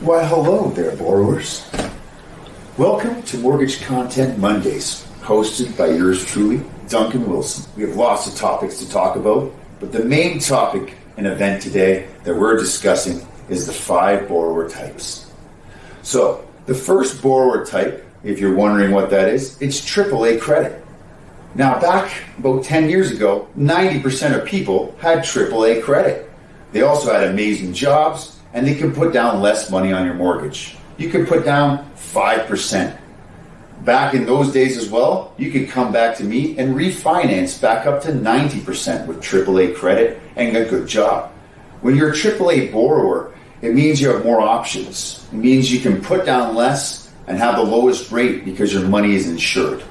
Why, hello there, borrowers. Welcome to Mortgage Content Mondays, hosted by yours truly, Duncan Wilson. We have lots of topics to talk about, but the main topic and event today that we're discussing is the 5 borrower types. So, the first borrower type, if you're wondering what that is, it's AAA credit. Now, back about 10 years ago, 90% of people had AAA credit. They also had amazing jobs, and they could put down less money on your mortgage. You could put down 5%. Back in those days as well, you could come back to me and refinance back up to 90% with AAA credit and a good job. When you're a AAA borrower, it means you have more options. It means you can put down less and have the lowest rate because your money is insured.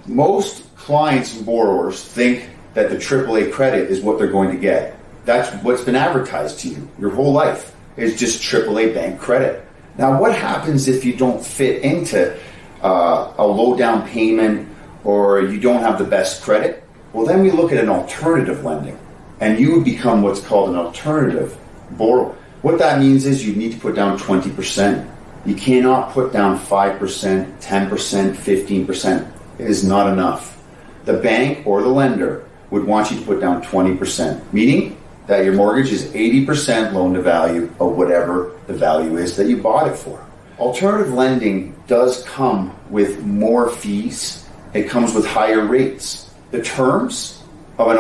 Most clients and borrowers think that the AAA credit is what they're going to get. That's what's been advertised to you your whole life. Is just AAA bank credit. Now, what happens if you don't fit into a low down payment or you don't have the best credit? Well, then we look at an alternative lending, and you would become what's called an alternative borrower. What that means is you need to put down 20%. You cannot put down 5%, 10%, 15%. It is not enough. The bank or the lender would want you to put down 20%, meaning that your mortgage is 80% loan to value of whatever the value is that you bought it for. Alternative lending does come with more fees. It comes with higher rates. The terms of an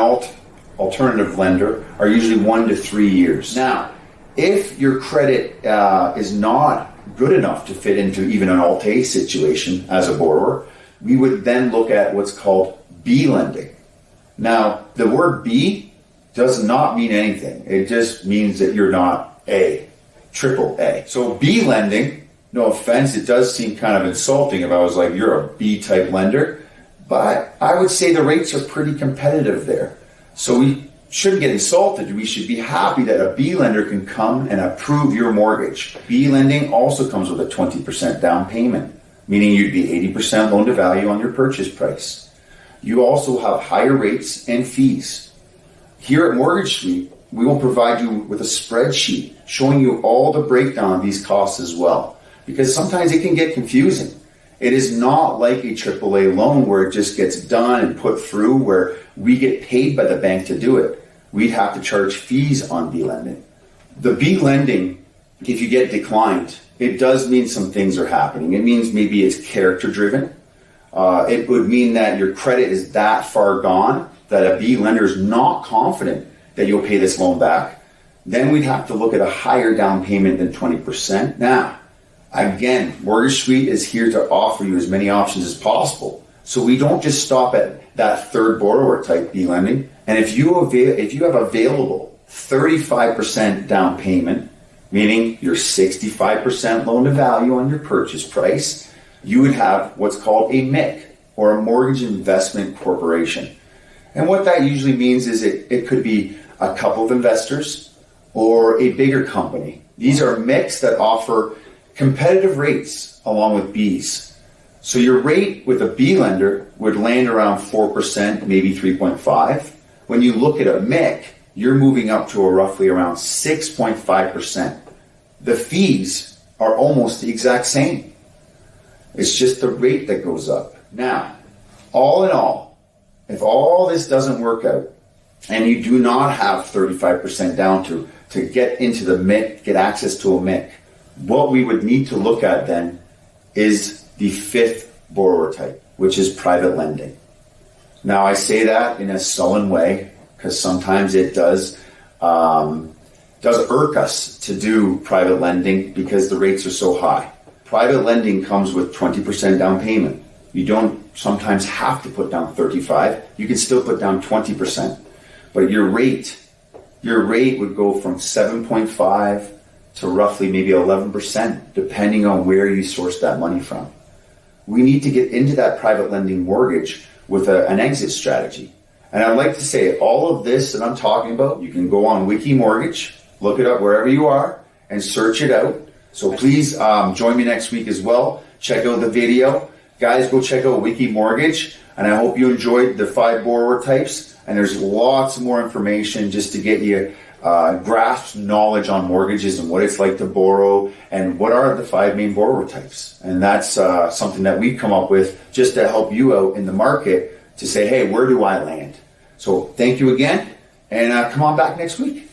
alternative lender are usually 1 to 3 years. Now, if your credit is not good enough to fit into even an Alt-A situation as a borrower, we would then look at what's called B lending. Now, the word B does not mean anything. It just means that you're not A, triple A. So B lending, no offense, it does seem kind of insulting if I was like, you're a B type lender, but I would say the rates are pretty competitive there. So we shouldn't get insulted. We should be happy that a B lender can come and approve your mortgage. B lending also comes with a 20% down payment, meaning you'd be 80% loan to value on your purchase price. You also have higher rates and fees. Here at Mortgage Suite, we will provide you with a spreadsheet showing you all the breakdown of these costs as well, because sometimes it can get confusing. It is not like a AAA loan where it just gets done and put through where we get paid by the bank to do it. We'd have to charge fees on B lending. The B lending, if you get declined, it does mean some things are happening. It means maybe it's character driven. It would mean that your credit is that far gone that a B lender is not confident that you'll pay this loan back. Then we'd have to look at a higher down payment than 20%. Now, again, Mortgage Suite is here to offer you as many options as possible. So we don't just stop at that third borrower type B lending. And if you have available 35% down payment, meaning your 65% loan to value on your purchase price, you would have what's called a MIC, or a Mortgage Investment Corporation. And what that usually means is it could be a couple of investors or a bigger company. These are MICs that offer competitive rates along with Bs. So your rate with a B lender would land around 4%, maybe 3.5. When you look at a MIC, you're moving up to a roughly around 6.5%. The fees are almost the exact same. It's just the rate that goes up. Now, all in all, if all this doesn't work out and you do not have 35% down to get into the MIC, get access to a MIC, what we would need to look at then is the 5th borrower type, which is private lending. Now, I say that in a sullen way because sometimes it does irk us to do private lending because the rates are so high. Private lending comes with 20% down payment. You don't sometimes have to put down 35. You can still put down 20%. But your rate would go from 7.5 to roughly maybe 11%, depending on where you source that money from. We need to get into that private lending mortgage with an exit strategy. And I'd like to say all of this that I'm talking about, you can go on WikiMortgage, look it up wherever you are, and search it out. So please join me next week as well. Check out the video. Guys, go check out WikiMortgage, and I hope you enjoyed the 5 borrower types. And there's lots more information just to get you grasp knowledge on mortgages and what it's like to borrow and what are the 5 main borrower types. And that's something that we've come up with just to help you out in the market to say, hey, where do I land? So thank you again, and come on back next week.